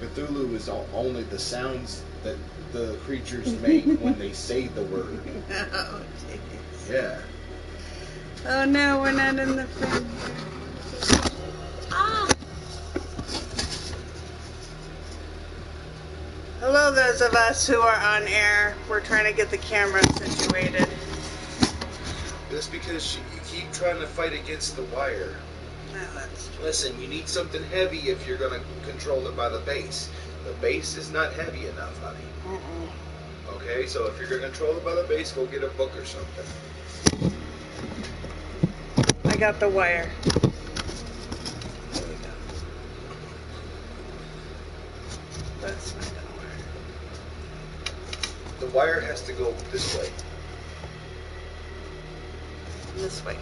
Cthulhu is only the sounds that the creatures make when they say the word. Oh, jeez. Yeah. Oh no, we're not in the film. Ah! Hello, those of us who are on air. We're trying to get the camera situated. That's because you keep trying to fight against the wire. No, that's true. Listen, you need something heavy if you're going to control it by the base. The base is not heavy enough, honey. Okay, so if you're going to control it by the base, go get a book or something. I got the wire. There we go. That's not gonna work. The wire has to go this way. This way.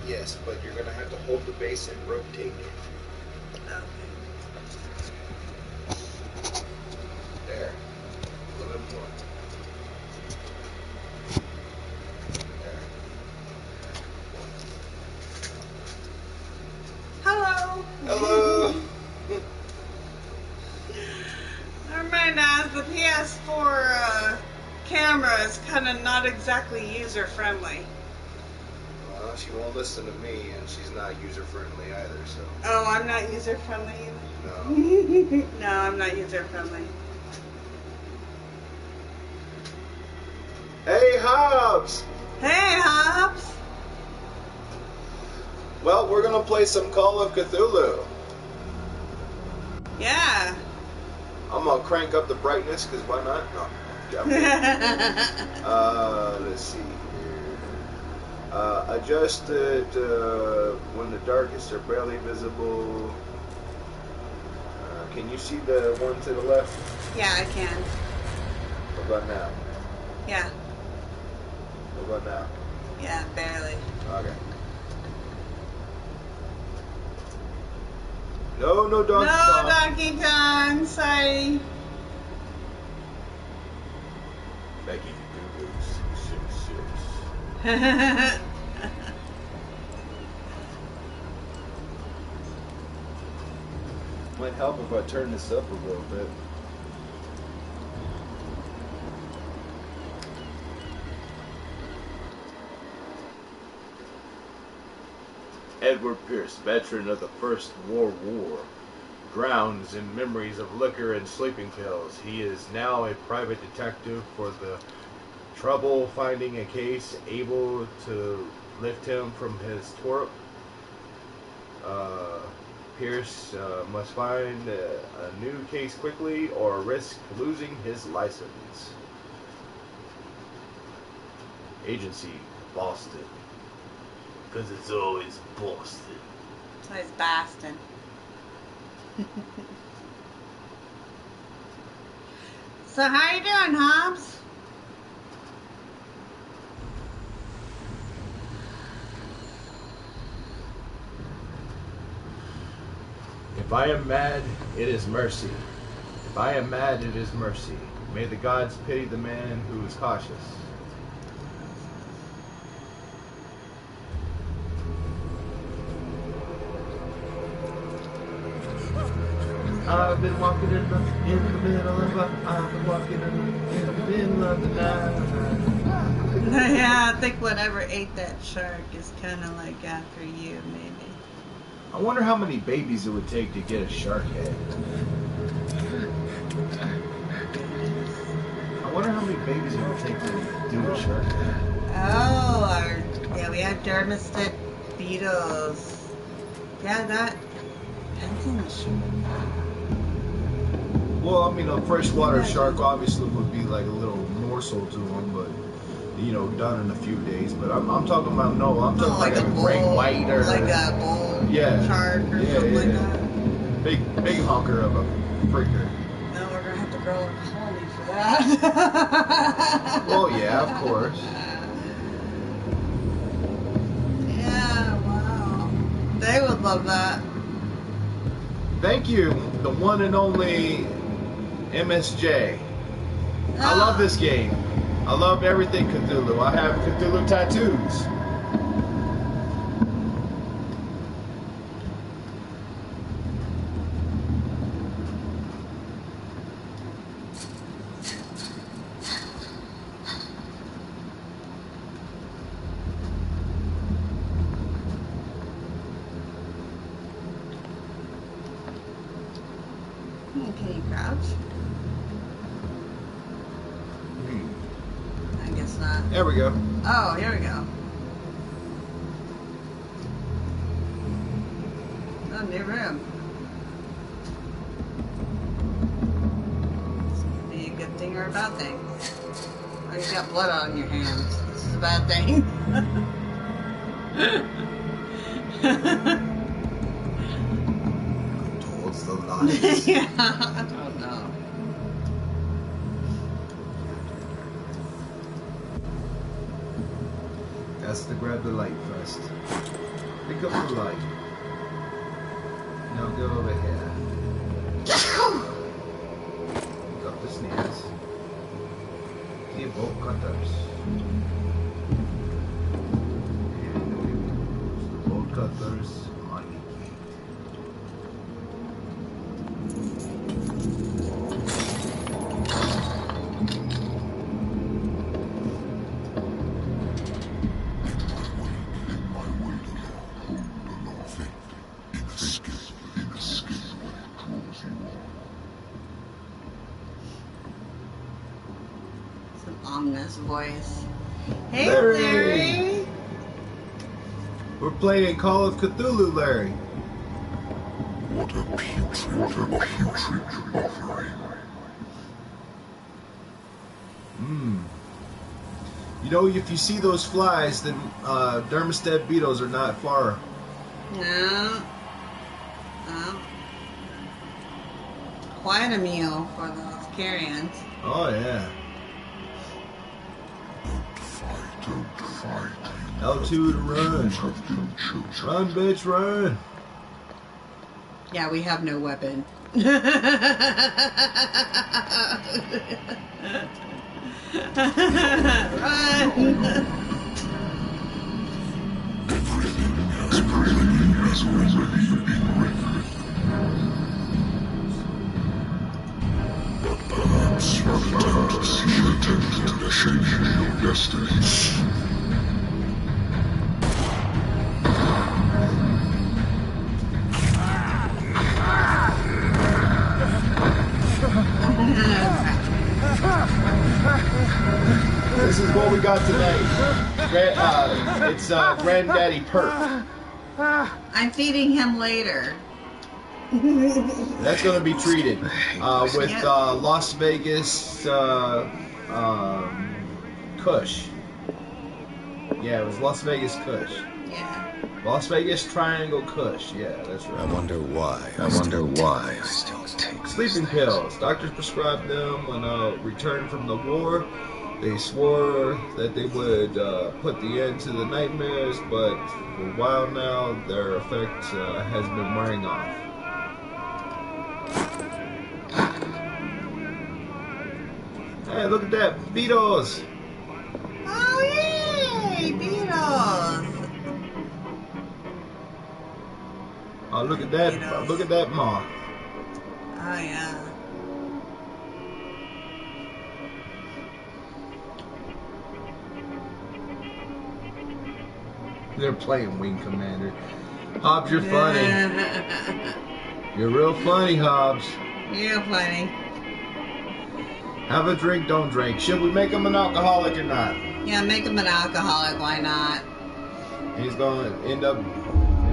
Yes, but you're going to have to hold the base and rotate it. Okay. There. A little bit more. There. Hello. Hello. Never mind, the PS4 camera is kind of not exactly user-friendly. Well, she won't listen to me, and she's not user-friendly either, so... Oh, I'm not user-friendly either? No. No, I'm not user-friendly. Hey, Hobbs! Hey, Hobbs! Well, we're gonna play some Call of Cthulhu. Yeah. I'm gonna crank up the brightness, because why not? No. Let's see here. Adjust it when the darkest are barely visible. Can you see the one to the left? Yeah, I can. What about now? Yeah. What about now? Yeah, barely. Okay. No donkey No Kong. Donkey Kong, sorry. Becky Cthulhu 666. Might help if I turn this up a little bit. Edward Pierce, veteran of the First World War, drowns in memories of liquor and sleeping pills. He is now a private detective for the trouble finding a case able to lift him from his torp. Pierce must find a new case quickly or risk losing his license. Agency, Boston. Because it's always Boston. It's always Boston. So how you doing, Hobbs? If I am mad, it is mercy. If I am mad, it is mercy. May the gods pity the man who is cautious. I've been walking in the middle of I've been walking in the middle of the night. Yeah, I think whatever ate that shark is kind of like after you, maybe. I wonder how many babies it would take to get a shark head. I wonder how many babies it would take to do a shark head. Oh, yeah, we have dermistic beetles. Yeah, that depends on the shark. Well, I mean, a freshwater shark obviously would be like a little morsel to them, but you know, done in a few days. But I'm talking about I'm talking like like a bull, great white or like a bull shark or something like that. Big honker of a freaker. No, we're gonna have to grow a colony for that. Well, yeah, of course. Yeah, wow. They would love that. Thank you, the one and only MSJ. I love this game. I love everything Cthulhu. I have Cthulhu tattoos. Can you crouch? I guess not. There we go. Oh, here we go. Oh, new room. This could be a good thing or a bad thing. Oh, you got blood on your hands. This is a bad thing. Towards the light. Yeah. Oh no. Has to grab the light first. Pick up the light. Now go over here. Pick up the snares. See bolt cutters. And we use the bolt cutters on the gate. Some ominous voice. Hey, Larry! Larry! We're playing Call of Cthulhu, Larry. What a putrid offering. You know, if you see those flies, then Dermestead beetles are not far. No. No. Quite a meal for those carrions. Oh, yeah. Don't fight. L2 to run. Run, bitch, run. Yeah, we have no weapon. Run! Everything has already been written. But perhaps you attempt to change your destiny. This is what we got today. It's Granddaddy Perk. I'm feeding him later. That's going to be treated with Las Vegas Kush. Yeah, it was Las Vegas Kush. Yeah. Las Vegas Triangle Kush. Yeah, that's right. I wonder why I still take Sleeping pills. Doctors prescribed them when returned from the war. They swore that they would put the end to the nightmares, but for a while now, their effect has been wearing off. Hey, look at that. Beetles. Oh, yay! Beetles! Oh, look at that. Beetles. Look at that moth. Oh, yeah. They're playing Wing Commander. Hobbs, you're funny. You're real funny, Hobbs. Real funny. Have a drink, don't drink. Should we make him an alcoholic or not? Yeah, make him an alcoholic. Why not? He's going to end up in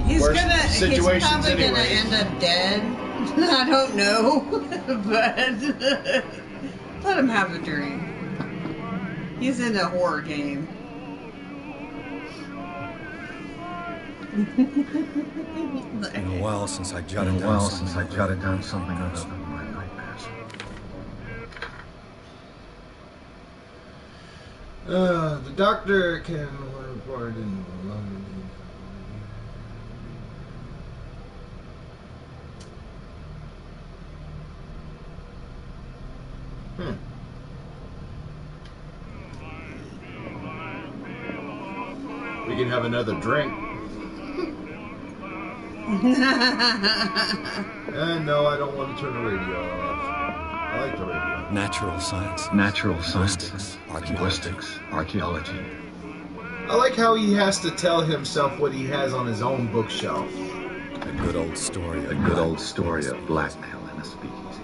He's worse probably situations gonna anyway. end up dead. I don't know, but let him have a drink. He's in a horror game. It's been a while since I jotted down something about my nightmares. The doctor can report in We can have another drink. No, I don't want to turn the radio off. I like the radio. Natural science, linguistics, archaeology. I like how he has to tell himself what he has on his own bookshelf. A good old story of blackmail in a speakeasy.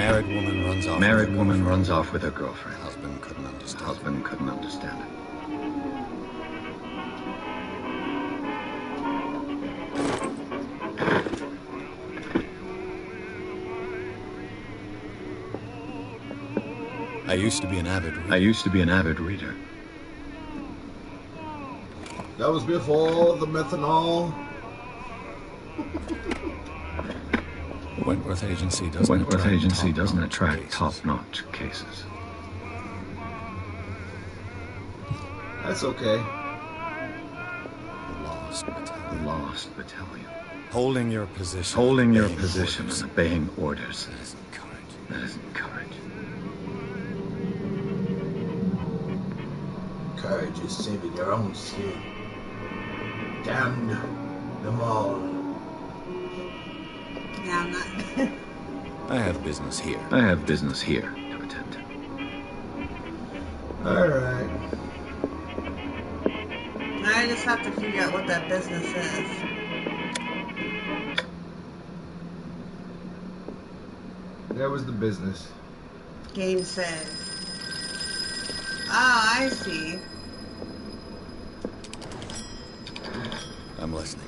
Married woman runs off. With her girlfriend. Husband couldn't understand. Husband couldn't understand it. I used to be an avid reader. That was before the methanol. Wentworth Agency doesn't attract top-notch cases. That's okay. The Lost Battalion. Holding your position and obeying orders. That isn't courage. Courage is saving your own skin. Damn them all. Yeah, I'm not. I have business here. to attend to. Alright. I just have to figure out what that business is. That was the business. Game said. Ah, I see. I'm listening.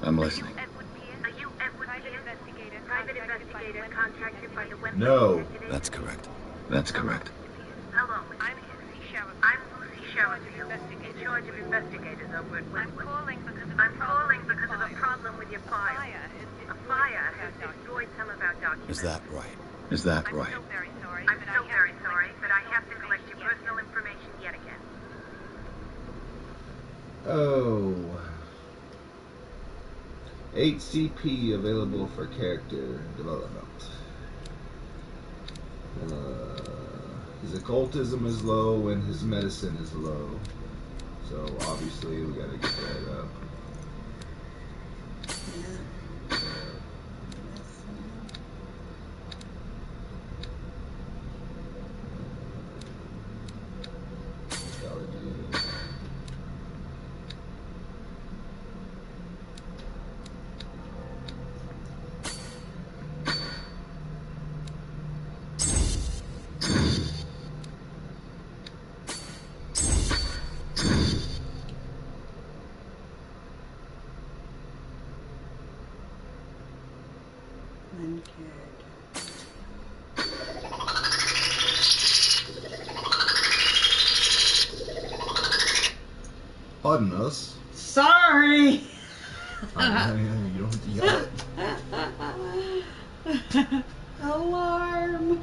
Are you Edward Pierce? Private investigator contracted by the West. No. That's correct. Hello, I'm Lucy Sherwood, in charge of investigators over at Westwood. I'm calling because of a problem with your file. A fire has destroyed some of our documents. Is that right? I'm so very sorry, but I have to collect your personal information yet again. Oh. 8 CP available for character development. His occultism is low and his medicine is low. So obviously we gotta get that up. Pardon us. Sorry. You don't have to yell it. Alarm.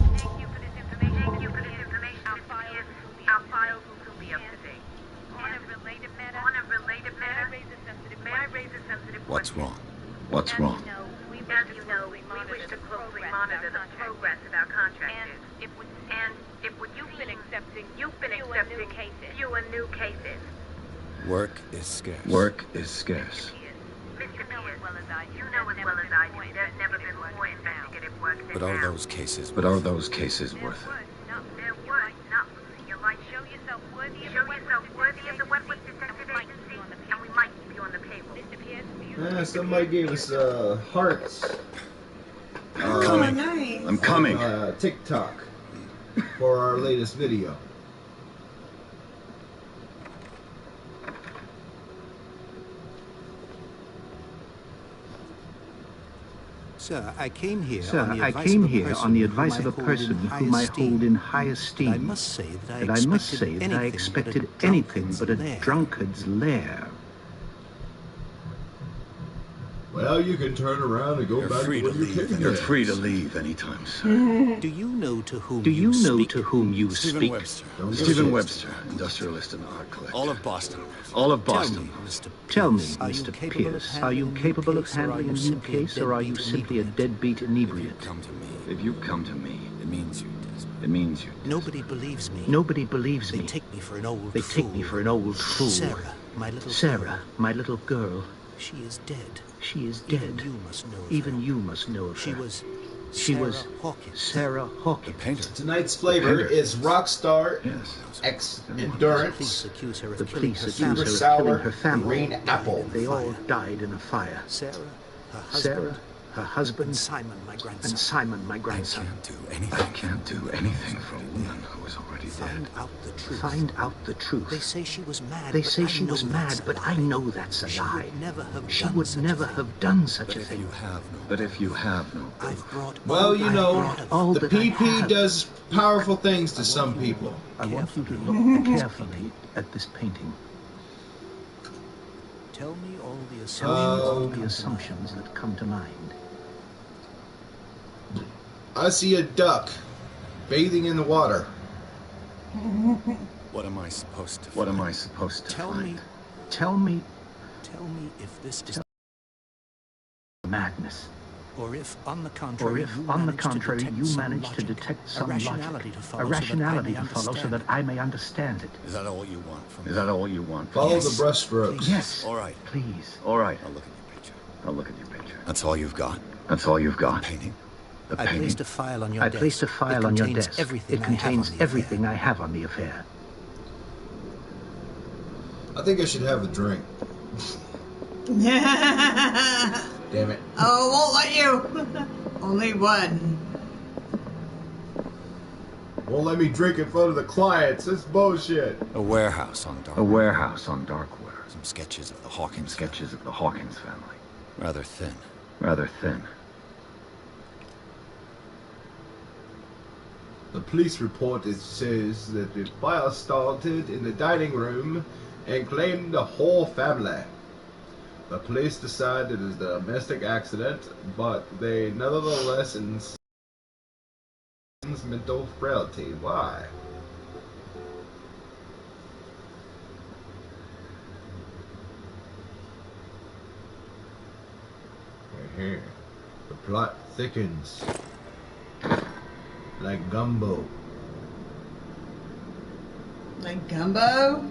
Thank you for this information. Our files will be up to date. On a related matter, may I raise a sensitive What's question? wrong? What's wrong? As you know, we wish to closely monitor the progress of our contractors. And you've been accepting fewer new cases. Work is scarce. Mr. Pierce, you know as well as I do, there's never been more investigative work than But are now. those cases But are those cases worth it? They're worth not losing your life. Show yourself worthy of the Wentworth Detective Agency, and we might keep you on the payroll. Somebody gave us hearts. Oh, nice. I'm coming. TikTok for our latest video. Sir, I came here on the advice of a person whom I hold in high esteem. But I must say that I expected anything but a drunkard's lair. Well, you can turn around and go You're back free to to where you leave. came You're from. free to leave anytime, sir. Do you know to whom Do you know to whom you Stephen speak? Webster. Don't Stephen shit. Webster, industrialist and art collector. All of Boston. All of Tell Boston. me, Mr. Tell me, Pierce, are you Mr. capable of Pierce, are you capable of handling a new case, or are you simply a deadbeat If you inebriate? come to me, If you come to me, it means you're desperate. it means you. Nobody believes me. Nobody believes They me. take me for an old They fool. take me for an old fool. Sarah, my little Sarah, my little girl. She is dead. She is Even dead. you must know of Even her. you must know of She her. was She was Sarah Hawkins. The painter. Tonight's flavor is Rockstar, Yes. X Endurance, The police accuse Super her of Sour, killing her family. Green Apple. They all died in a fire. Sarah, her husband, and Simon, my grandson. I can't do anything for a woman who is already dead. Find out the truth. They say she was mad. They say she was mad, but I know that's a lie. She would never have done such a thing. But if you have no I've brought Well, you know, all the that I PP have. does powerful things to some people. I want you to look carefully at this painting. Tell me all the Tell me all assumptions. the assumptions that come to mind. I see a duck bathing in the water. What am I supposed to What am I supposed to Tell find? me. Tell me Tell me if this is, madness. or if on the Or contrary, if, on the contrary, you manage to detect some logic, a rationality to follow so that I may understand it. Is that all you want from me? Is that all you want? Follow the brushstrokes. Yes. All right. Please. All right. I'll look at your picture. I'll look at your picture. That's all you've got? That's all you've got. Painting? The I painting. placed a file on your I desk. placed a file on your desk. Everything It contains I have on the everything affair. I have on the affair. I think I should have a drink. Damn it. Oh, won't let you. Only one. Won't let me drink in front of the clients. That's bullshit. A warehouse on Dark. A warehouse on Darkwater. Some sketches of the Hawkins. Sketches of the Hawkins family. Rather thin. Rather thin. The police report says that the fire started in the dining room and claimed the whole family. The police decide it is a domestic accident, but they nevertheless insist mental frailty. Why? Right here. The plot thickens like gumbo. Like gumbo?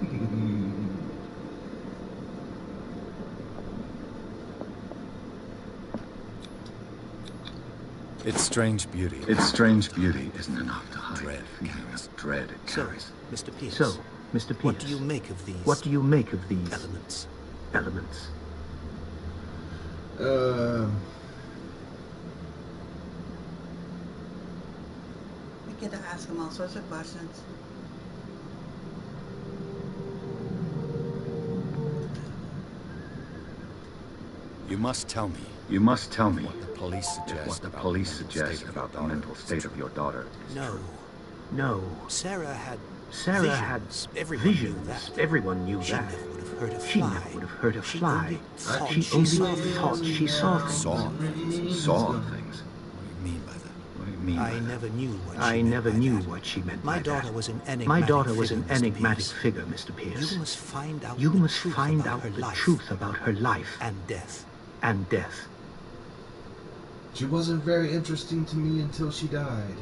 Its strange beauty. Its strange beauty isn't enough to hide Dread the feeling of dread it So, carries. Mr. Pierce. So, Mr. Pierce, What do you make of these? what do you make of these elements? elements? We get to ask him all sorts of questions. You must tell me You must tell me what the police if suggest what the about police the mental suggest state of about the your mental daughter state is of true. your daughter. No. No. Sarah had Sarah visions. had Everyone knew visions. that. Everyone knew She that. never would have hurt a She fly. never would have hurt a She fly. only thought She she only saw things. thought she saw things. Saw things. Saw things. What do you mean by that? What do you mean by I that? never knew what she I meant never by knew that. what she meant My by daughter that. was an enigmatic My daughter was an figure, Mr. enigmatic Pierce. figure, Mr. Pierce. You must find out You the must truth find about out her the life truth about her life and death. and death. She wasn't very interesting to me until she died.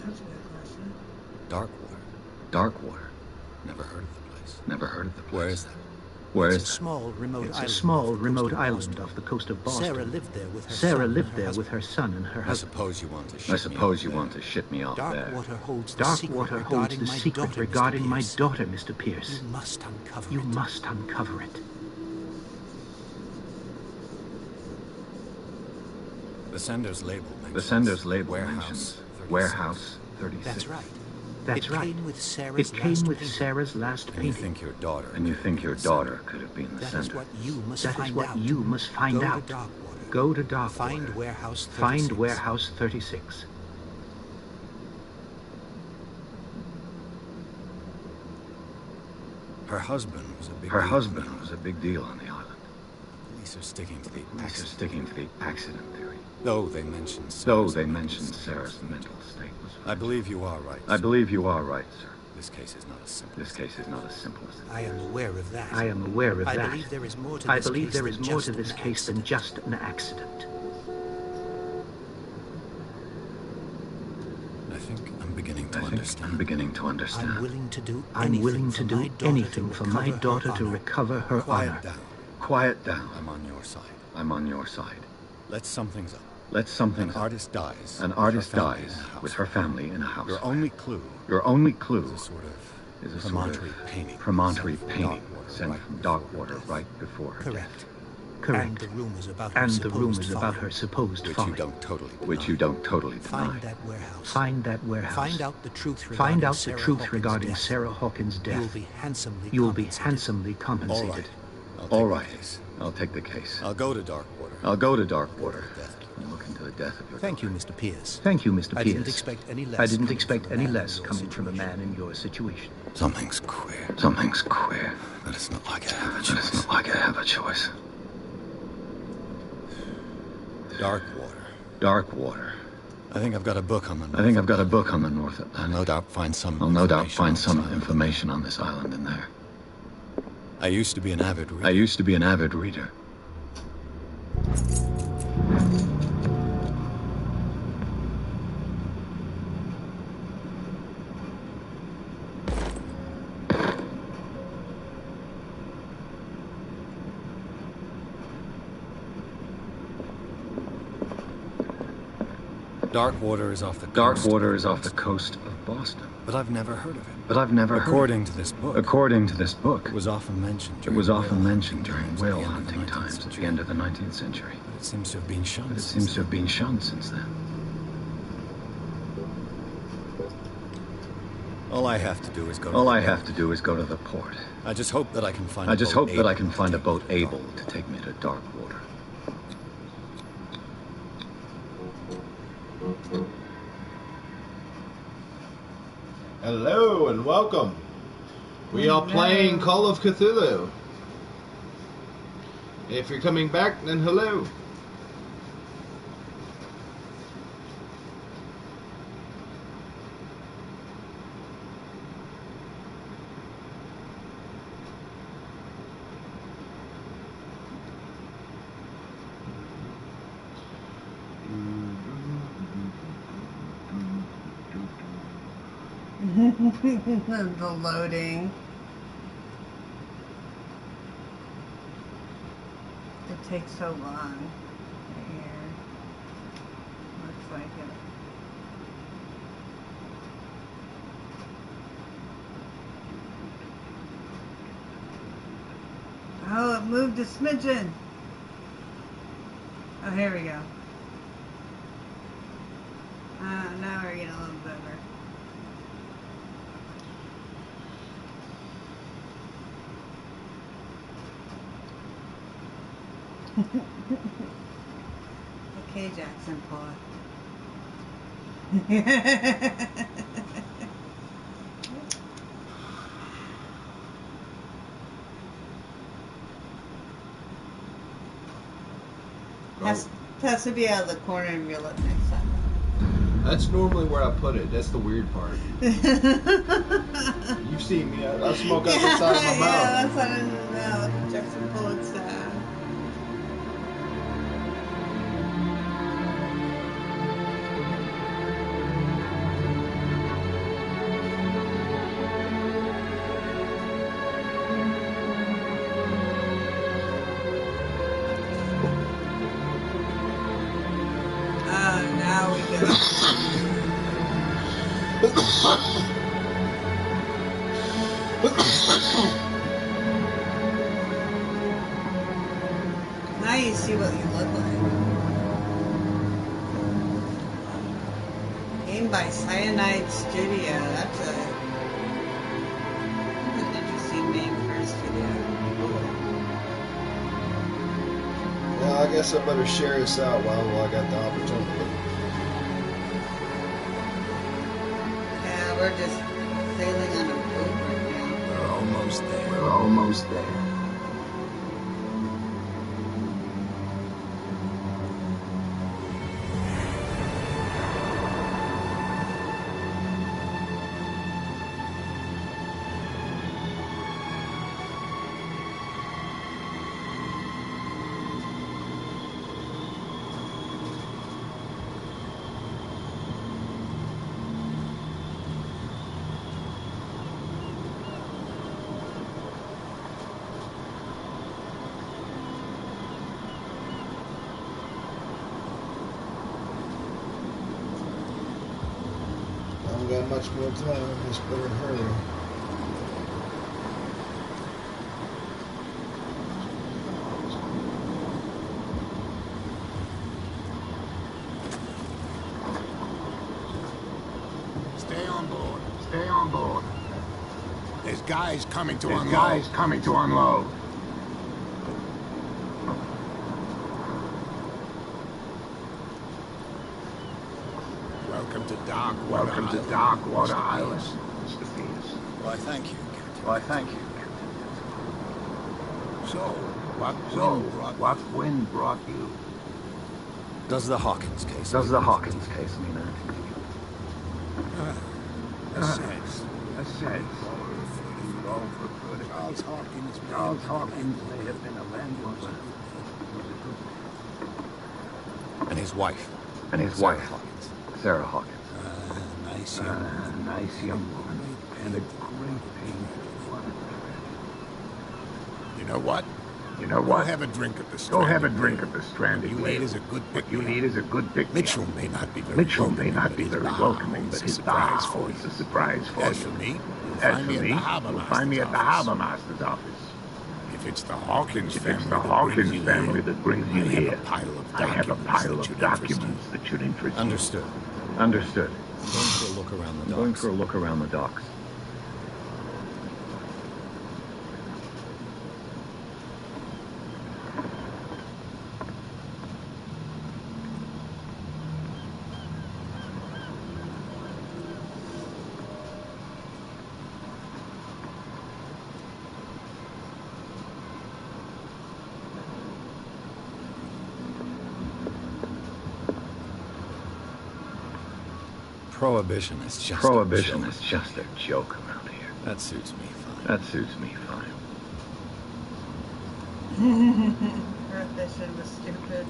That's a good question. Darkwater. Darkwater. Never heard of the place. Never heard of the place. Where is that? Where It's is a that? small, remote It's island. a small, off the coast remote of island Boston. off the coast of Boston. Sarah lived there with her Sarah son and lived her there husband. with her son and her I husband. suppose you want to ship I me suppose off you there. want to ship me off there. Darkwater holds the secret Darkwater holds regarding the my secret daughter, regarding Mr. my Pierce. daughter, Mr. Pierce. You must uncover You it. must uncover it. The sender's label mentions The sender's label warehouse mentions 36. Warehouse 36. That's right. That's it right. Came with Sarah's It came last with painting. Sarah's last And you painting. think your daughter... And you think your daughter could have been the That is sender. what you must That find is what out. you must find Go out. to Darkwater. Go to Darkwater. Find Warehouse 36. Find Warehouse 36. Her husband was a big Her deal. husband was a big deal on the island. Police are sticking to the Police are accident. sticking to the accident theory. Though they mentioned Though Sarah's they mental mentioned state. Sarah's mental state was... I believe you are right. I believe you are right, sir. This case is not as simple. This case is not as simple as I am aware of that. I am aware of I that. believe there is more to I this believe case there than is more just to an this case than accident. just an accident. I think I'm beginning I'm beginning to understand. I'm willing to do anything for my daughter to recover her honor. Quiet down. I'm on your side. I'm on your side. Let's sum things up. An artist dies. An artist dies with her family in a house. Your only clue is is a sort of promontory promontory painting sent from Darkwater right before her death. Correct. And the rumors about her supposed which folly. you don't totally deny. Find that warehouse. Find out the truth regarding Sarah Hawkins' death. You will be handsomely compensated. All right. I'll take the case. I'll go to Darkwater. And look into the death of your Thank you, daughter. Mr. Pierce. Thank you, Mr. Pierce. I didn't expect any less. Coming from a man in your situation. Something's queer. But it's not like I have a choice. Darkwater. I think I've got a book on the North Atlantic. I'll no doubt find some information on this island in there. I used to be an avid reader. Darkwater is off the coast of Boston. But I've never heard of it. According to this book, it was often mentioned during whale hunting times at the end of the 19th century. But it seems to have been shunned since then. All I have to do is go to the port. I just hope that I can find a boat able to take me to Darkwater. Hello and welcome. We are playing Call of Cthulhu. If you're coming back, then hello. The loading. It takes so long. Right here. Looks like it. Oh, it moved a smidgen. Oh, here we go. Now we're getting a little better. Okay, Jackson Pollock. Has to be out of the corner of your lip next time. That's normally where I put it. That's the weird part. You've seen me. I smoke out the side of my mouth. Yeah, that's what I didn't know. Jackson Pollock style. Now we go. Now you see what you look like. Game by Cyanide Studio. That's an interesting name for a studio. Well, I guess I better share this out while I got the opportunity. Yeah, we're just sailing on a boat right now. We're almost there. haven't got much more time. I just better hurry. Stay on board. Stay on board. There's guys coming to unload. Guys coming to unload. Welcome to Darkwater. Welcome to Darkwater Island, Mr. Pierce. Why, thank you, Captain. Why, thank you, So, what wind brought you? Does the Hawkins case... Does the Hawkins case mean anything to you? A sense. Charles Hawkins may have been a landlord. And his wife. And his wife, Hawkins. Sarah Hawkins. Nice young woman. And a great pain. You know what? You know what? Go have a drink at the Go Stranded. have a drink at the Stranded. You need is a good pick. What you need is a good pick. Mitchell may not be very welcoming, but his Baja is a surprise for you. As for me, As for me, you'll find me at the Harbor Master's office. If it's the Hawkins family that brings you here, I have a pile of documents that should interest you. Understood. Understood. I'm going for a look around the docks. Going for a look around the docks. Prohibition is just a joke around here. That suits me fine. That suits me fine. Prohibition was stupid.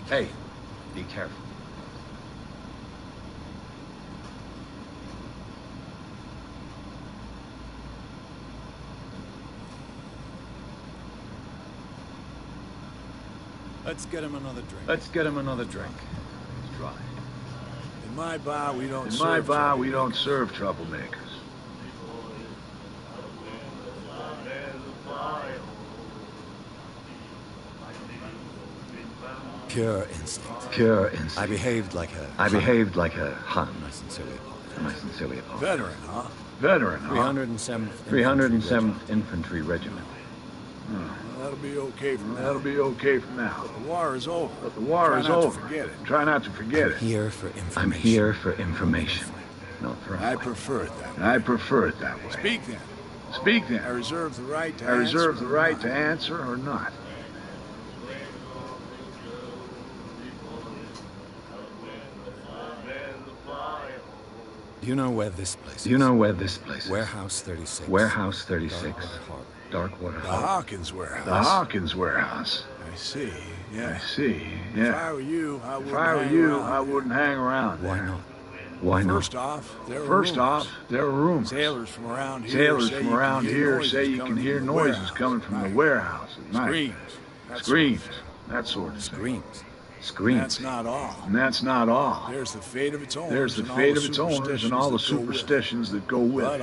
Hey, be careful. Let's get him another drink. Let's get him another drink. He's dry. In my bar, we don't serve troublemakers. Pure instinct. Pure instinct. I behaved like a Hun. I sincerely apologize. And I sincerely apologize. Veteran, huh? 307th 307th Infantry Regiment. That'll be okay from now. That'll be okay for now. But the war is over. But the war is over. Forget it. Try not to forget it. Here for information. I'm here for information, not for I prefer it that way. I prefer it that way. Speak then. Speak then. I reserve the right to I reserve the right to answer or not. Do you know where this place is? Do you know where this place is? Warehouse 36. Warehouse 36. Darkwater Harbor. The Hawkins warehouse. The Hawkins warehouse. I see. Yeah. I see. Yeah. If I were you, I wouldn't hang around. Why not? Why not? First off, there are rumors. Sailors from around here say you can hear noises coming from the warehouse at night. Screams. That sort of thing. Screams. That's not all. And that's not all. There's the fate of its owners. There's the fate of its owners and all the superstitions that go with it.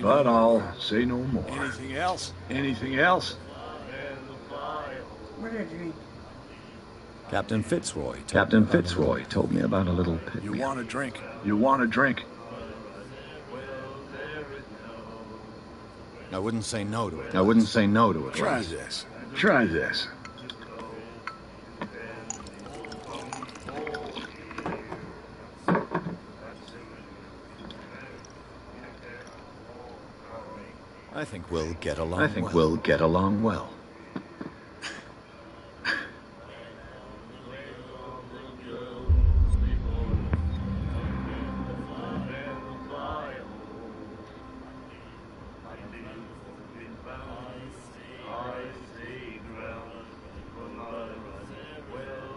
But I'll say no more. Anything else? Anything else? What did you... Captain Fitzroy told me about a little pit. You want a drink? You want a drink? I wouldn't say no to it. I wouldn't say no to it. Try this. Try this. I think we'll get along I think we'll get along well.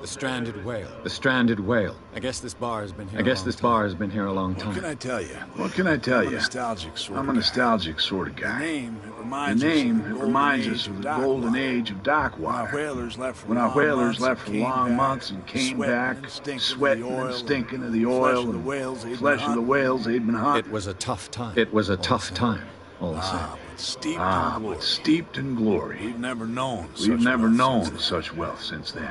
The stranded whale. The stranded whale. I guess this bar has been here a long time. What can I tell you? What can I tell you? I'm a nostalgic sort of guy. The name, it reminds us of the golden age of dockwater. When our whalers left for long months and came back, sweating and stinking of the oil and flesh of the whales they'd been hunting. It was a tough time. It was a tough time, all the same. But steeped in glory. We've never known such wealth since then.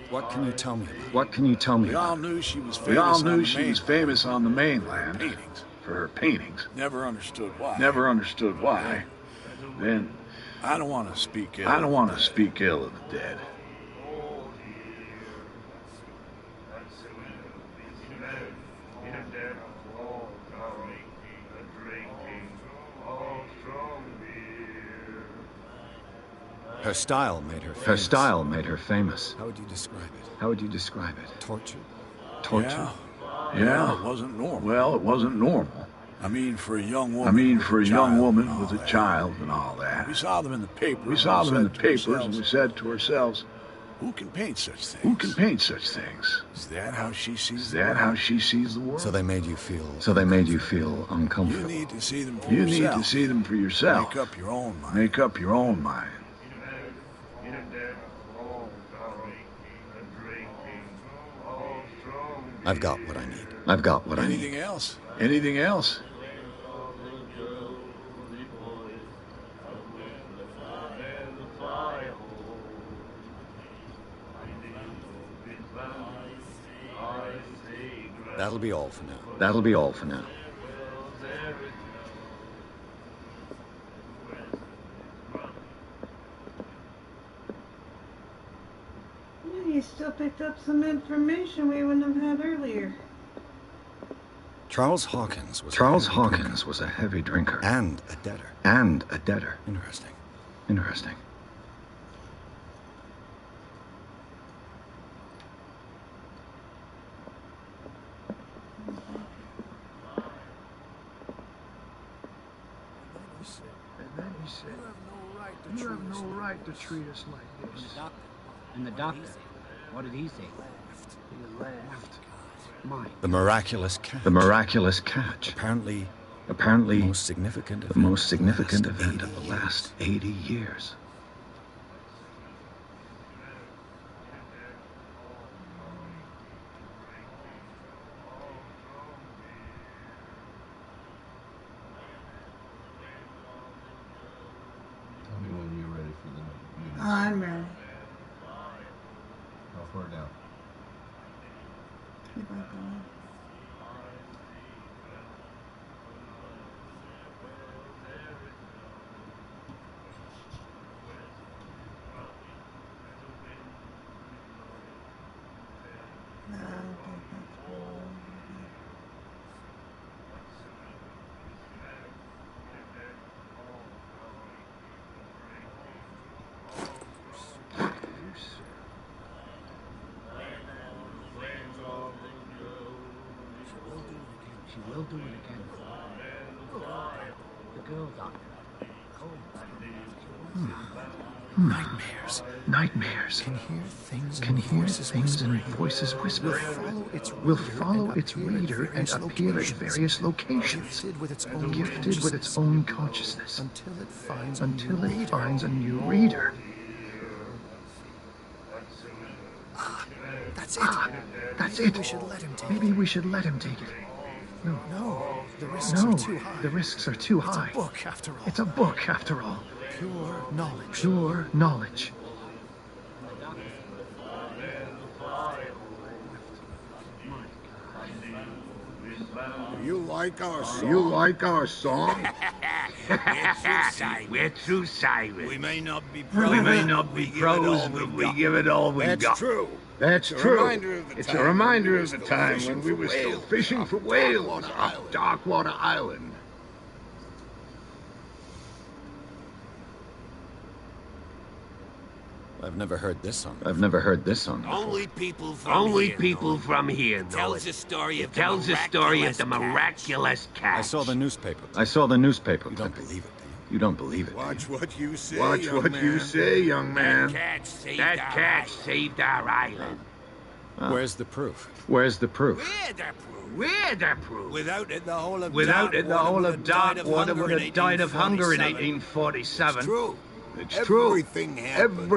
What can you tell me? What can you tell me? We all knew she was famous on the mainland for her paintings. Never understood why. Then I don't want to speak ill of the dead. Her style made her famous. Her style made her famous. How would you describe it? How would you describe it? Torture? Torture? Yeah. Well, it wasn't normal. I mean, for a young woman with a child and all that. We saw them in the papers. And we said to ourselves, who can paint such things? Is that how she sees the world? So they made you feel uncomfortable. You need to see them for yourself. Make up your own mind. I've got what I need. Anything else? That'll be all for now. You still picked up some information we wouldn't have had earlier. Charles Hawkins was a heavy drinker. And a debtor. Interesting. And then he said, you have no right to treat us like this. And the doctor, what did he say? He laughed. The miraculous catch. Apparently, the most significant event of the last 80 years. Tell me when you're ready for the units. I'm ready. How far down? Keep on going. She will do it again. The girl doctor. Nightmares. Can hear things and voices whispering. Will follow its reader and appear at various locations. Gifted with its own consciousness. Until it finds a new reader. That's it. Maybe we should let him take it. No, the risks are too high. It's a book after all. Pure knowledge. You like our song? You like our song? We're true Cyrus. We may not be We may not be pros, but we give it all we got. That's true. That's It's a true. reminder of the It's a time reminder when of the time when we were still fishing for whales off Darkwater Island. I've never heard this song. I've never heard this song before. Only people from here know it. Tells the story of tells the story of the miraculous catch. I saw the newspaper. I saw the newspaper. You don't believe it, do you? You don't believe it. Watch what you say, Watch young what man. you say, young man. That catch saved our island. Where's the proof? Where's the proof? We're the proof. Without it, the whole of Without it, the whole of Darkwater Darkwater would have died of hunger in 1847. It's true. It's true. Everything happened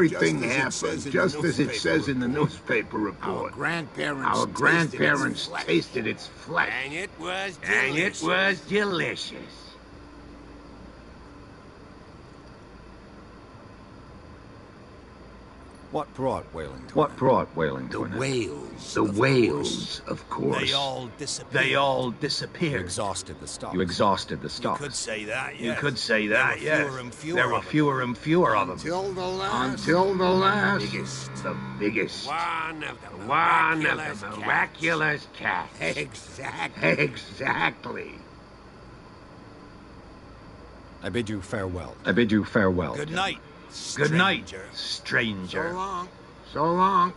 happened just as it says in the newspaper report. Our grandparents tasted its flesh. And it was And it was delicious. What brought whaling to What an end? brought whaling to The an end? whales. The whales, of course. They all disappeared. They all You disappeared. exhausted the stock. You exhausted the You stocks. could say that, You yes. could say that, There yes. were fewer and fewer There were of them. fewer and fewer of them. Until the last. Until the last. Biggest. The biggest. One of the One miraculous of the cats. miraculous cats. Exactly. Exactly. I bid you farewell. I bid you farewell. Good night, Good night, stranger. stranger. So long. So long.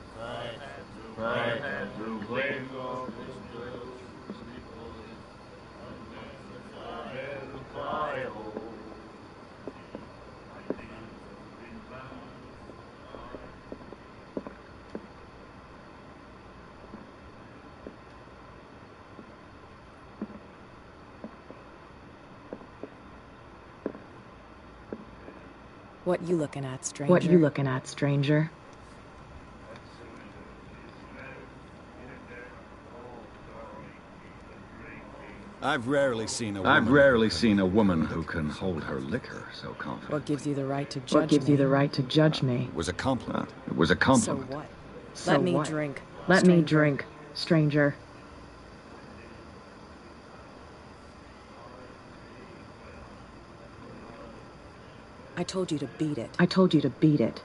What you looking at, stranger? What you looking at, stranger? I've rarely seen a woman. I've rarely seen a woman who can hold her liquor so confident. What gives you the right to judge What gives you me? the right to judge me? It was a compliment. It was a So compliment. what? So Let me what? drink. Let me stranger. drink, stranger. I told you to beat it. I told you to beat it.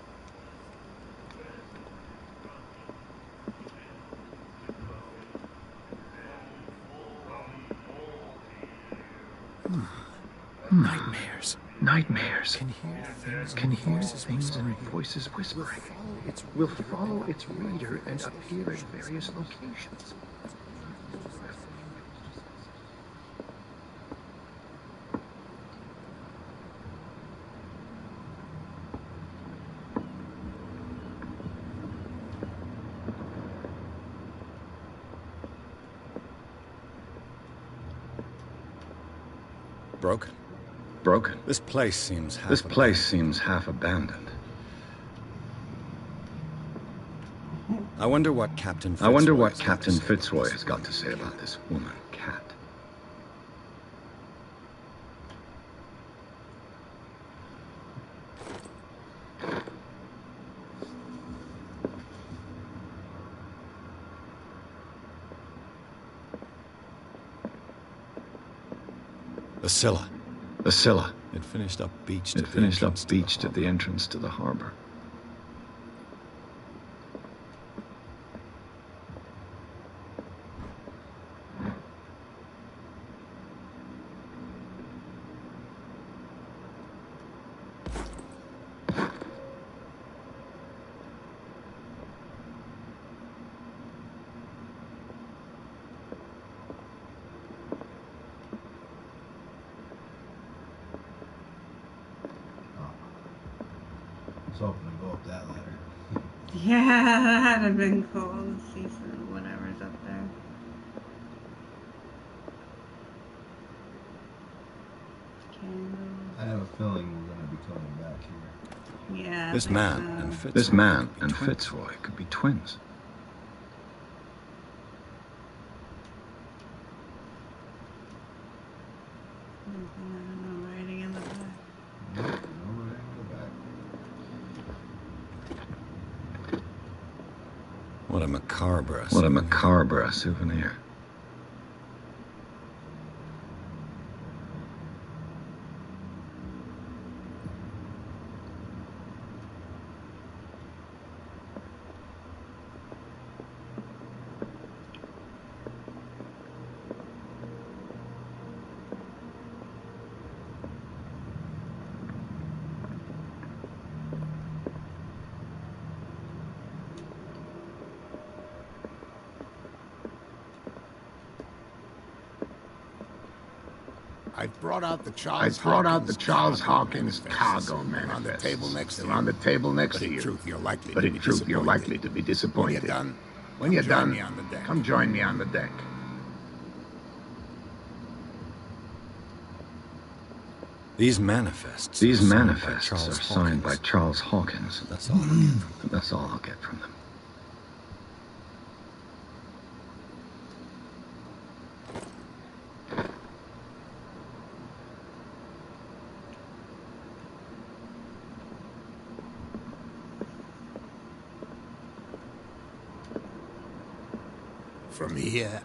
Nightmares. Nightmares. Can hear things and voices whispering. Will follow its reader and appear at various locations. Broken. Broken. This place seems half This place abandoned. seems half abandoned. I wonder what Captain Fitzroy I wonder what has got to Captain say about Fitzroy this. has got to say about this woman, Cat. The Scylla. The Scylla. It finished up beached. It at the finished up entrance to the beached at the entrance to the harbor. I was hoping to go up that ladder. Yeah, that'd have been cool to see some whatever's up there. Candles. I have a feeling we're going to be coming back here. Yeah. This I think man so. and Fitzroy. This man could be and twins. Fitzroy could be twins. No writing in the back. No writing in the back. What a macabre. What a macabre souvenir. I've brought out the Charles Hawkins cargo manifest. On the table next to you. They're on the table next to you. But in truth, you're likely to be disappointed. When you're done, come join me on the deck. These manifests are signed by Charles Hawkins. That's all I'll get from them. From here,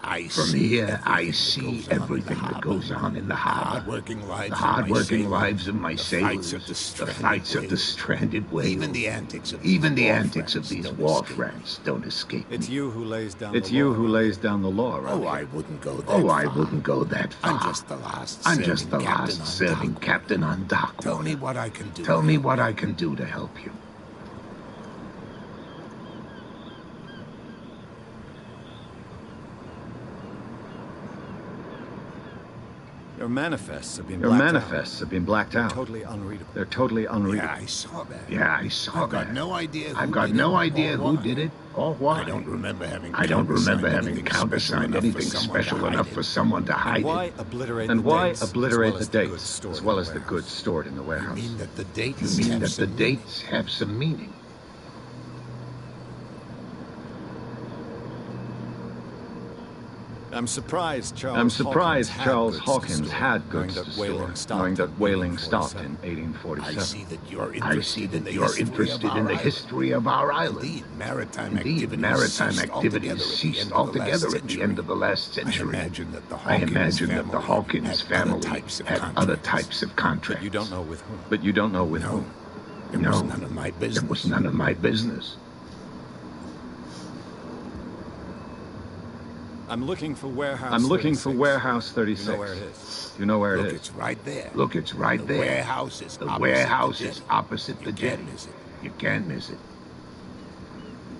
I see everything that goes on in the harbor. The hard-working lives of my sailors, the fights of the stranded whale. Even the antics of these wharf rats don't escape me. It's you who lays down the law, right? Oh, I wouldn't go that far. I'm just the last serving captain on dock. Tell me what I can do. Tell me what I can do to help you. Your manifests have been blacked out. They're totally unreadable. Yeah, I saw that. I've got no idea who did it or why. I don't remember having countersigned anything special enough for someone to hide it. Why obliterate the dates as well as the goods stored in the warehouse? You mean that the dates have some meaning? I'm surprised Charles Hawkins had goods to store, knowing that whaling stopped in 1847. I see that you're interested in the history of our island. Indeed, maritime activities ceased altogether at the end of the last century. I imagine that the Hawkins family had other types of contracts. But you don't know with whom. It was none of my business. I'm looking for warehouse 36. You know where it is? It's right there. Look, it's right there. The warehouse is opposite the jetty. You can't miss it.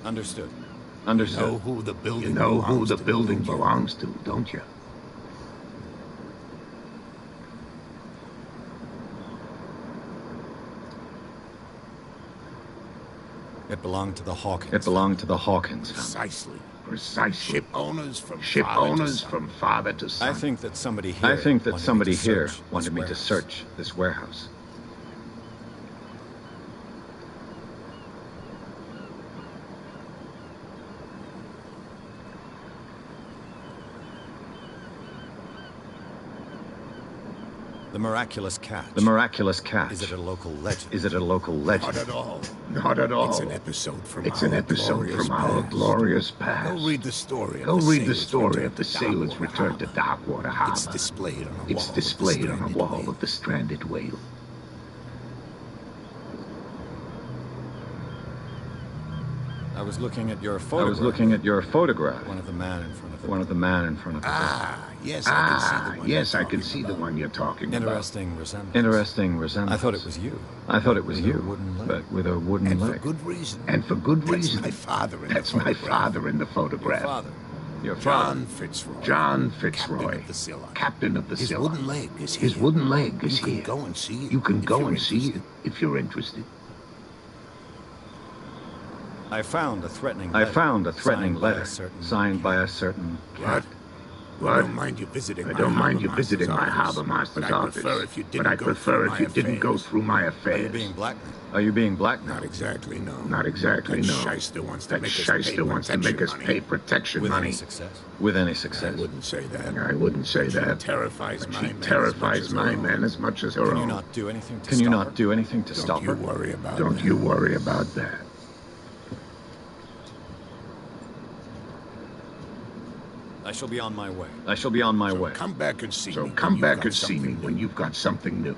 Understood. You know who the building belongs to, don't you? It belonged to the Hawkins. Precisely. Ship owners from father to son. I think that somebody here wanted me to search this warehouse. The miraculous cat. Is it a local legend? Not at all. It's an episode from our glorious past. Go read the story of the sailors' return to Darkwater Harbor. It's displayed on a wall of the stranded whale. I was looking at your photograph. One of the man in front of the door. Yes, I can see the one you're talking about. Interesting resemblance. I thought it was you. But with a wooden leg. And for good reason. That's my father in the photograph. Your father. John Fitzroy, captain of the Scylla. His wooden leg is here. You can go and see it if you're interested. I found a threatening letter signed by a certain cat. I don't mind you visiting my harbor master's office, but I prefer if you didn't go through my affairs. Are you being blackmailed? Not exactly, no. That shyster wants to make us pay protection money. With any success? I wouldn't say that. She terrifies my men as much as her own. Can you not do anything to stop her? Don't you worry about that. I shall be on my way. So come back and see me when you've got something new.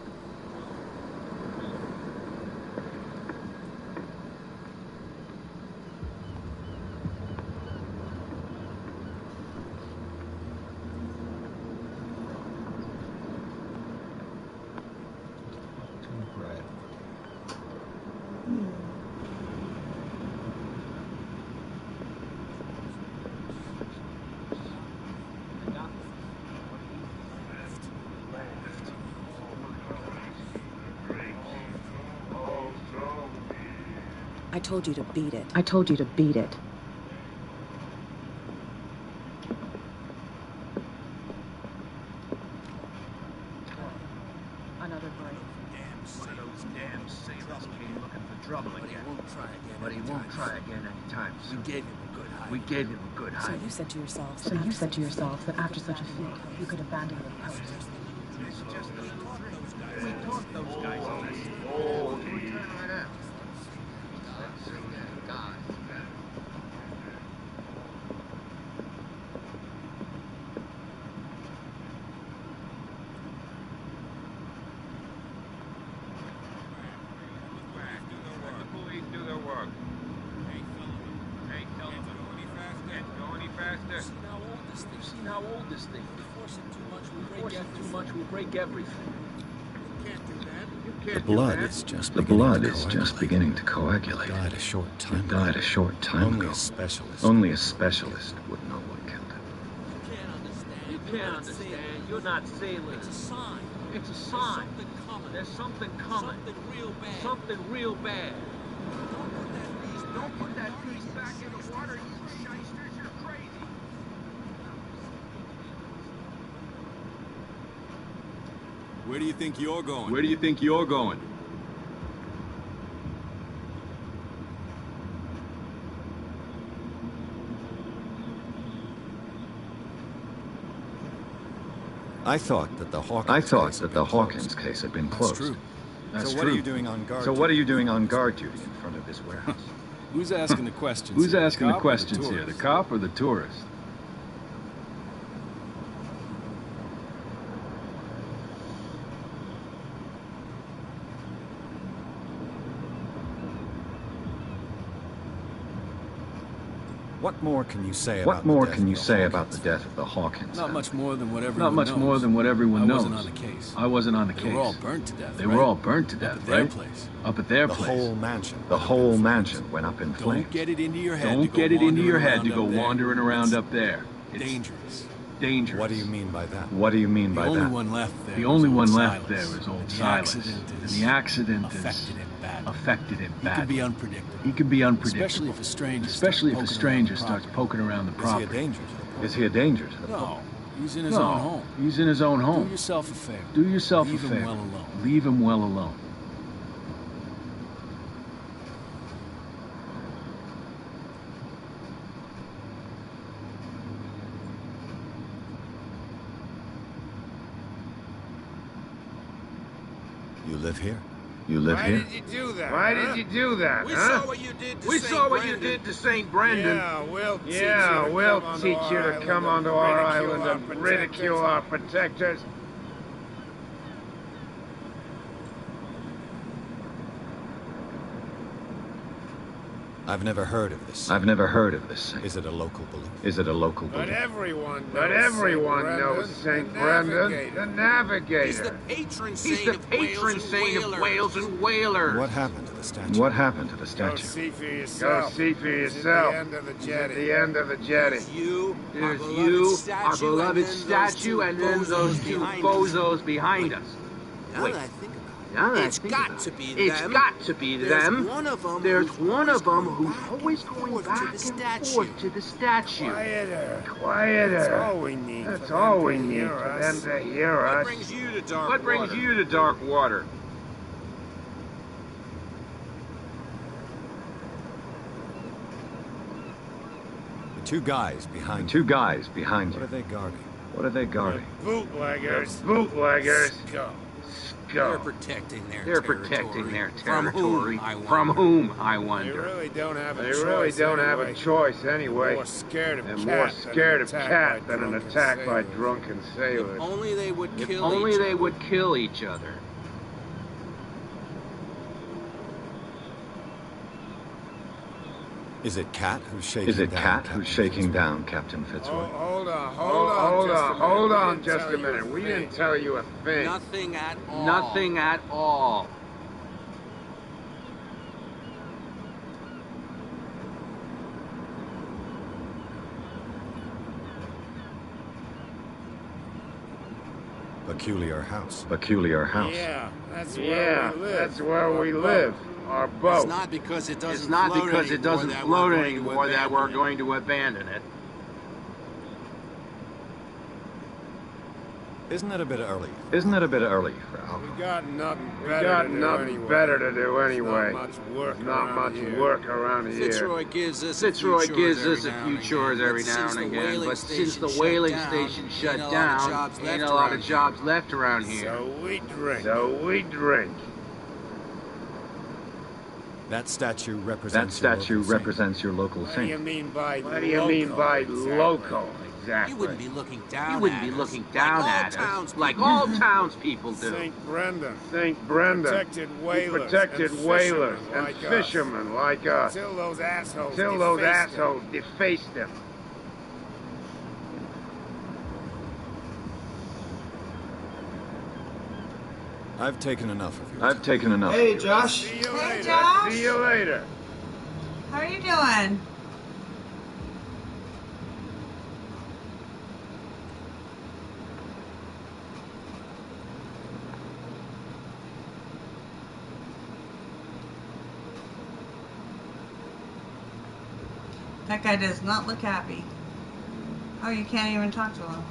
I told you to beat it. I told you to beat it. Another break. One of those damn sailors came looking for trouble again. But he won't try again anytime soon. We gave him a good hide. So you said to yourself that after such a feat, you could abandon your post. It's just the we taught those guys a lesson. Oh, we turn right out. Let's see that God. How old this thing is. Force it too much, we'll break everything. You can't do that. The blood is just beginning to coagulate. Died a short time ago. Only a specialist would know what killed him. You can't understand. You're not sailors. It's a sign. It's a sign. There's something coming. Something real bad. Don't put that piece back in the water, you shysters. You're crazy. Where do you think you're going? Where do you think you're going? I thought that the Hawkins case had been closed. That's true. What are you doing on guard? So what are you doing on guard duty in front of this warehouse? Who's asking the questions? Who's here? asking the Cop or questions here? The tourist? cop or the tourist? What more can you say about the death of the Hawkins? Not much more than what everyone Not much knows. more than what everyone knows. I wasn't on the case. I wasn't on the case. They were all burnt to death. They right? were all burnt to death, Up at their right? place. Up at their The place. whole mansion went up in flames. Don't get it into your head. Don't get it into your head to go wandering around up there. It's dangerous. Dangerous. What do you mean by that? The only one left there. The is only old one Silas. left there is old And Silas. The And the accident affected him badly. He could be unpredictable. He could be unpredictable. Especially if a stranger starts poking around the property. Is he a danger to the No, he's in his own home. He's in his own home. Do yourself a favor. Do yourself Leave a him favor. well alone. Leave him well alone. You live here? You live Why here? did you do that? Why huh? did you do that, We huh? saw what you did to We St. saw what you Brendan. did to St. Brendan. Yeah, we'll teach you to come onto our island and ridicule our protectors. I've never heard of this. Is it a local belief? But everyone knows St. Brendan, the navigator. He's the patron saint He's the patron saint of whales and whalers. What happened to the statue? Go see for yourself. Go see for yourself. At the end of the jetty. At the end of the jetty. There's There's our beloved statue, and then those two bozos behind us. Wait. Now that I think about it, it's got to be them. There's one of them who's always going back and forth to the statue. Quieter. That's all we need. That's all we need for them to hear us. What brings you to dark water? The two guys behind you. What are they guarding? Bootleggers. Go. They're protecting their territory. From whom, I wonder? They really don't have a choice anyway. They're more scared of They're cat more scared than of cat than an attack by drunken sailors. If only they would If kill only each they other. would kill each other. Is it Cat who's shaking down Captain Fitzroy? Hold on just a minute. We didn't tell you a thing. Nothing at all. Nothing at all. Peculiar house. Yeah, that's where we live. That's where we live. Our boat. It's not because it doesn't float anymore that we're going to abandon it. Isn't it a bit early? For alcohol? We got nothing better to do anyway. Not much work around here. Fitzroy gives us a few chores every now and again, but since the whaling station shut down, ain't a lot of jobs left around here. So we drink. That statue represents your local saint. What do you mean by local? Exactly. You wouldn't be looking down at us like all townspeople do. St. Brendan. He protected whalers and fishermen like us. Till those assholes defaced him. I've taken enough of you. Hey, Josh. Hey, Josh. See you later. How are you doing? That guy does not look happy. Oh, you can't even talk to him.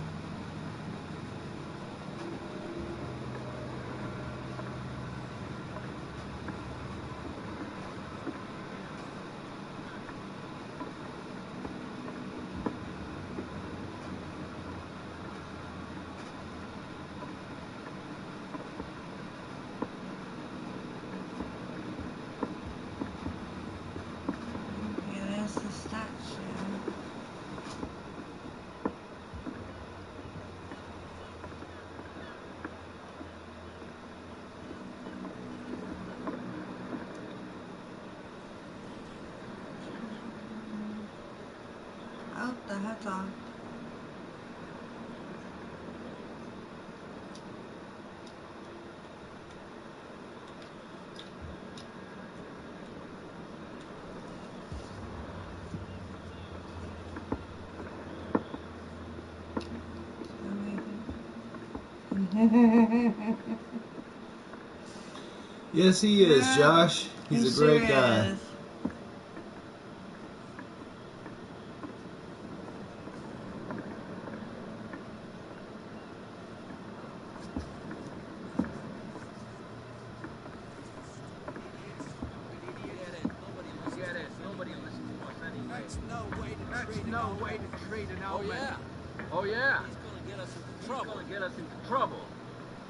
Oh, the head's on. Yes, he is, Josh. He's a great guy. Is.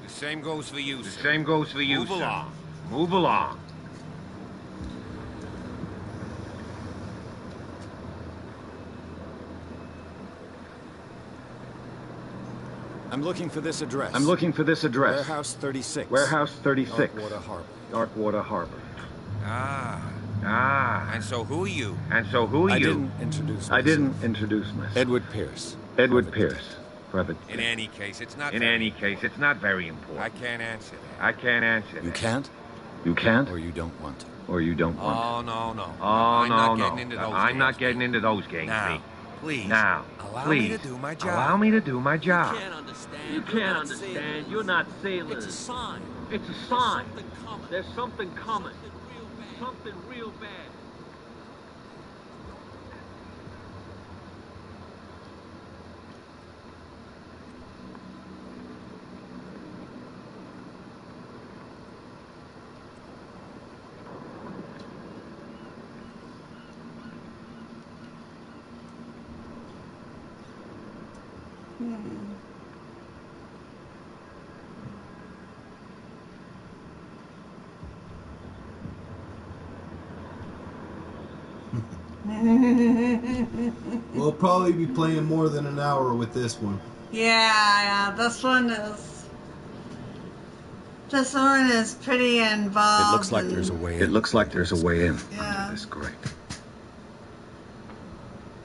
The same goes for you, sir. Move along. Move along. I'm looking for this address. Warehouse 36. Darkwater Harbor. Ah. And so who are you? I didn't introduce myself. Edward Pierce. Private. In any case, it's not very important. I can't answer that. I can't answer that. You can't? You can't? Or you don't want to? Oh, no. I'm not getting into those games, Now, please. Allow me to do my job. Allow me to do my job. You can't understand. You're not sailors. It's a sign. It's a sign. There's something coming. Something real bad. We'll probably be playing more than an hour with this one. Yeah, this one is pretty involved. It looks like there's a way in. Yeah. This great.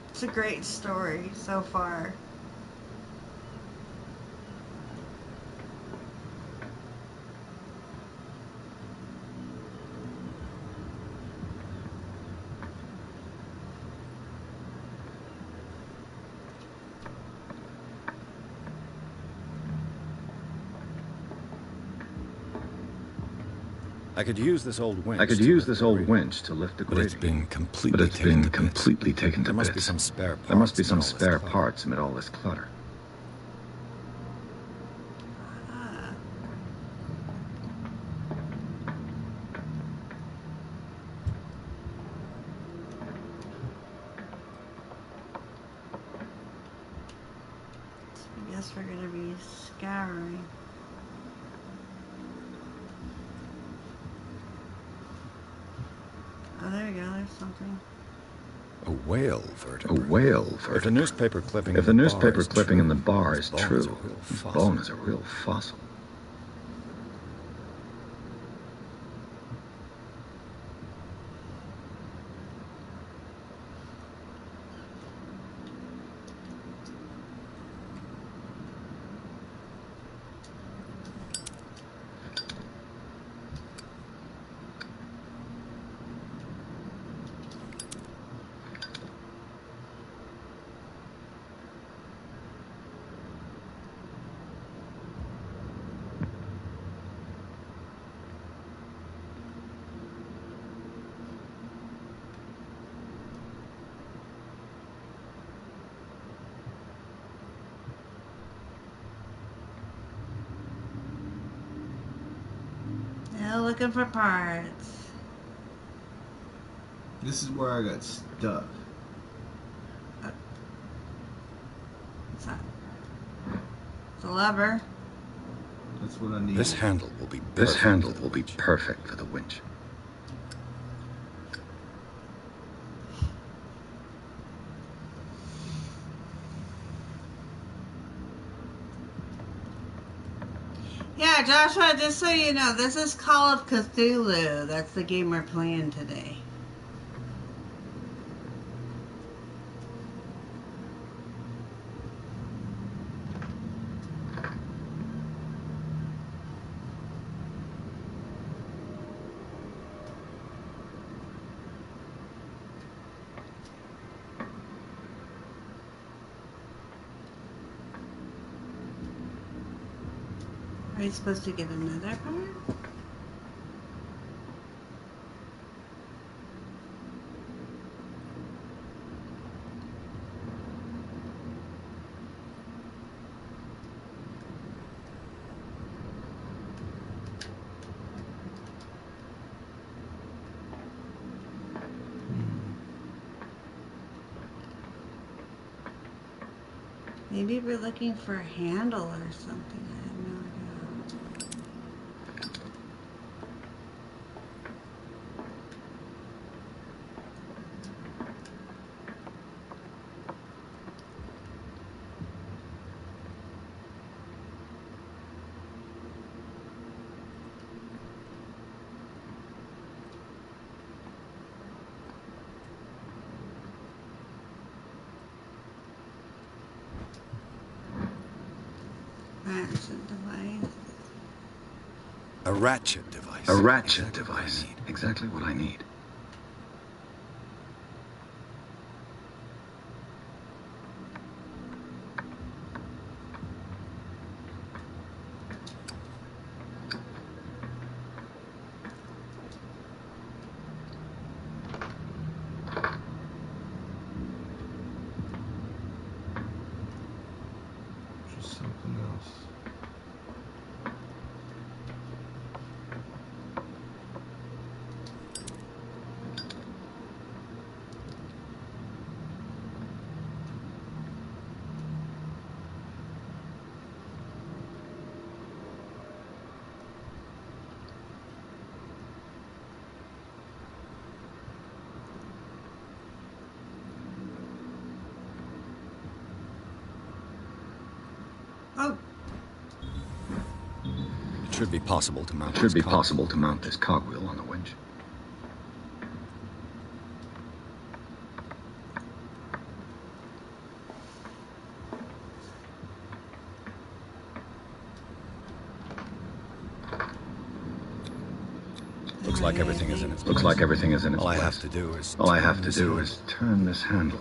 It's a great story so far. I could use this old winch. To lift the But it's grating. been completely taken to There bits. must be some spare parts. There must be some spare parts amid all this clutter. I guess we're gonna be scouring. Oh, there we go. There's something. A whale vertebrae. If the newspaper clipping in the bar is true, this bone is a real fossil. Yeah, looking for parts. This is where I got stuck. What's that? It's a lever. That's what I need. This handle will be perfect for the winch. Yeah, Joshua, just so you know, this is Call of Cthulhu. That's the game we're playing today. Are you supposed to get another part? Maybe we're looking for a handle or something. I have no idea. A ratchet device. A ratchet device. Exactly what I need. Just something else. Oh. It should be possible to mount this cogwheel on the winch. Looks like everything is in its place. All I have to do is turn this handle.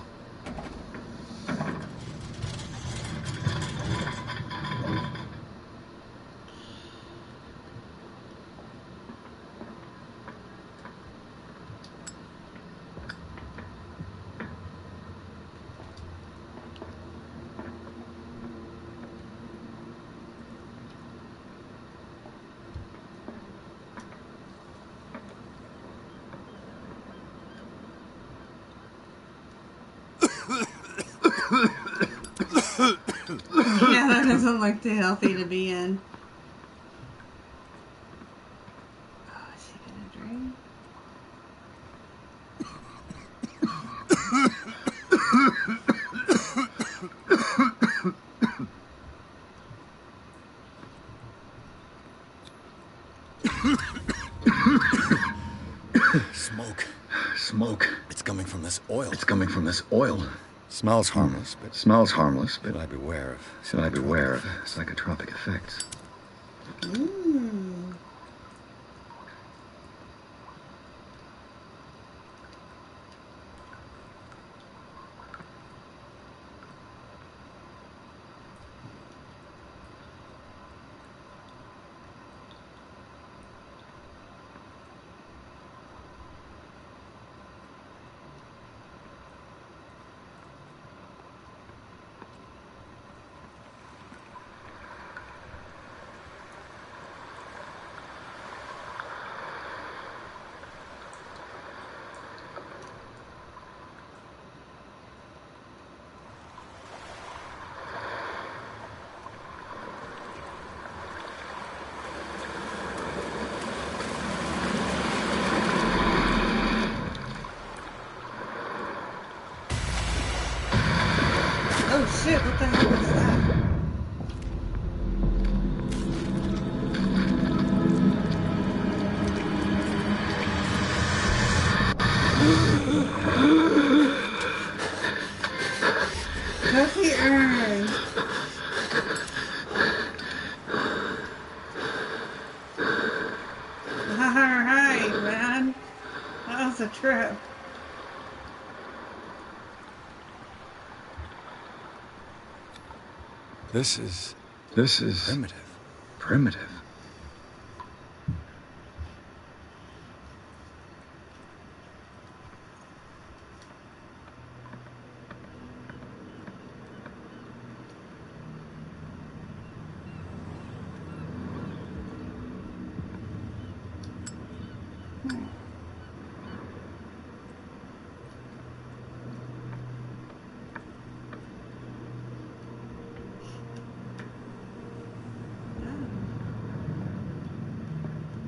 Yeah, that doesn't look too healthy to be in. Oh, is he gonna drink? Smoke. Smoke. It's coming from this oil. It's coming from this oil. Smells harmless, but should I beware of psychotropic effects? Mmm. Oh shit, what the hell was that? Trophy earned. Alright, man. That was a trip. This is primitive.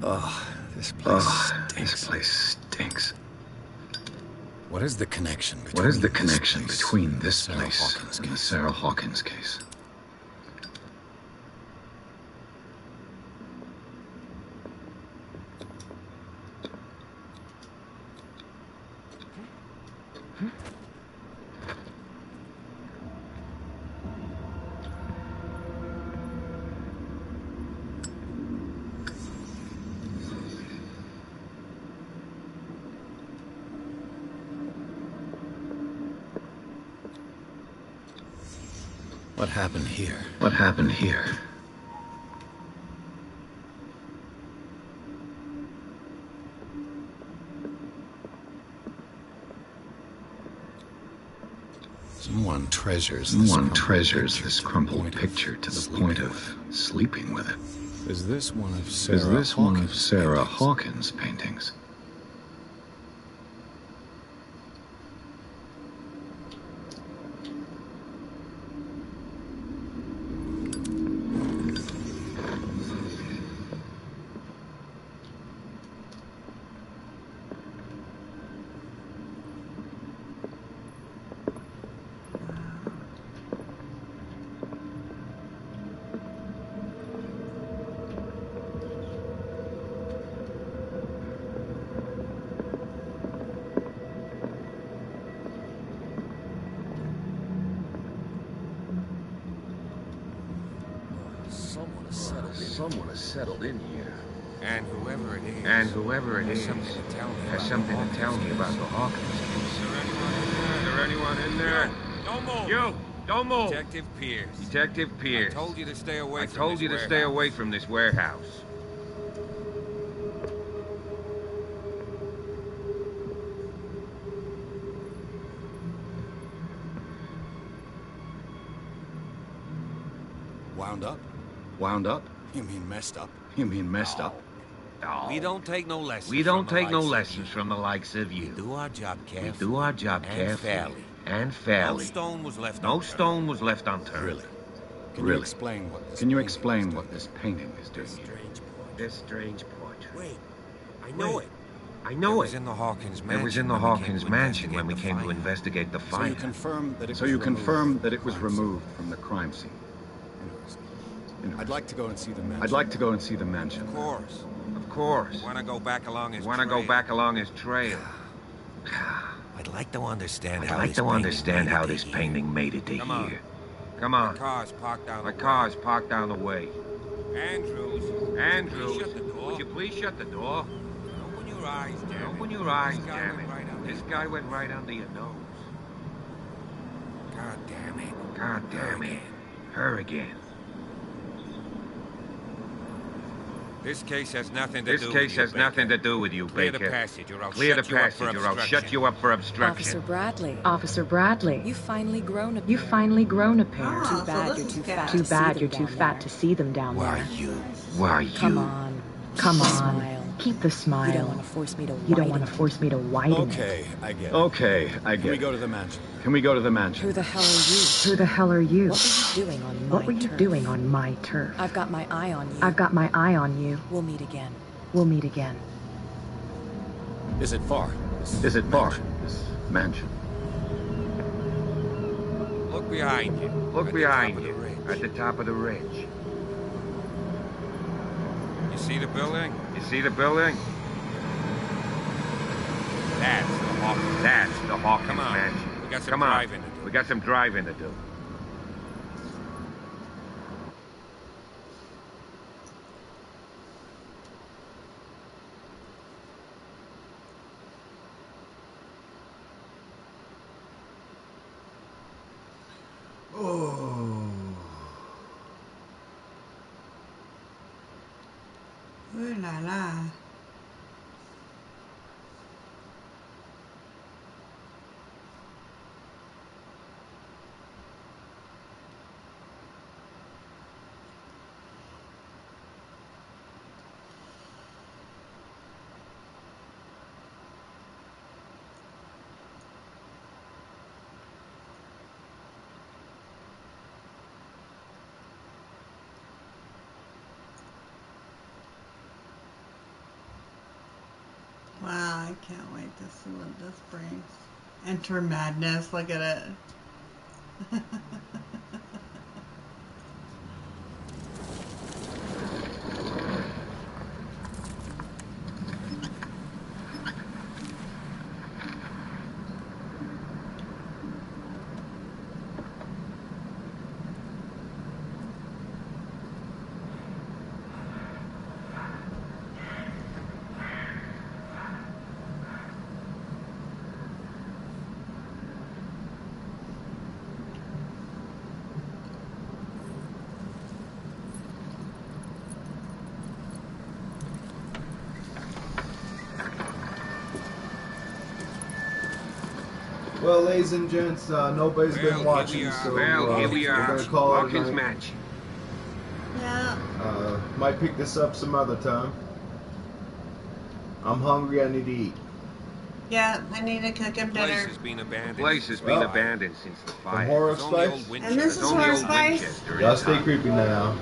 Oh, this place stinks. What is the connection between this place and the Sarah Hawkins case? What happened here? Someone treasures this crumpled picture to the point of sleeping with it. Is this one of Sarah Hawkins' paintings? Someone has settled in here. And whoever it is, has something to tell me about the Hawkins case. Is there anyone in there? Don't move. You, don't move. Detective Pierce. Detective Pierce. I told you to stay away from this warehouse. Wound up? You mean messed up? No. We don't take no lessons. From the likes of you. We do our job carefully. And and fairly. No stone was left No unturned. stone was left unturned. Really? Can you explain what this Can you painting explain is what doing? this painting is doing here? This strange portrait. Wait, I know it. I it know was it. in the Hawkins mansion. It was in the Hawkins mansion when we came to investigate the So fire. you confirm that it So was you removed confirm from that the it was crime scene. removed from the crime scene. I'd like to go and see the mansion. I'd like to go and see the mansion. Of course. Of course. Want to go back along his Want to go trail. back along his trail. I'd like to understand I'd how like this to painting understand made how it this here. painting made it to Come on. here. Come My on. car's parked down My the way. car's parked down the way. Andrews. Andrews, Shut the door. would you please shut the door? Open your eyes, damn it. Open your eyes, This guy damn went it. right under This your guy nose. went right under your nose. God damn it. God damn it. Her again. This case has nothing to This do with case you, has nothing to do with you, Clear the Baker. passage or I'll Clear the shut you up for passage or I'll obstruction. shut you up for Officer obstruction. Bradley. Officer Bradley. You've finally grown a pair. You've finally grown a pair. Ah, Too bad so you're this too is fat. good. Too bad you're too fat to see them down Why there. you? Why you? Come on. Come on. Smile. Keep the smile. You don't want to force me to You don't widen want to force me to widen it. Okay, I get it. Okay, I Can get we it. go to the mansion? Can we go to the mansion? Who the hell are you? Who the hell are you? What were you doing on my What were you turf? doing on my turf? I've got my eye on you. I've got my eye on you. We'll meet again. We'll meet again. Is it far? Is it far? This mansion. Look behind you. Look At the behind top of you. the ridge. At the top of the ridge. You see the building? You see the building? That's the Hawkins. That's the Hawkins Come on. mansion. We got some Come on. driving to do. We got some driving to do. Oh. Ooh la la. Wow, I can't wait to see what this brings. Enter madness, look at it. Well, ladies and gents, nobody's been watching, so Well, here we we're are. gonna call it a Hawkins night. mansion. Yeah. Might pick this up some other time. I'm hungry. I need to eat. Yeah, I need to cook him Place dinner. has been abandoned. The place has been Well, abandoned since the From fire. Horror of It's only old Spice. Winchester. And this It's is only Horror old Spice. Winchester in Y'all stay town. creepy now.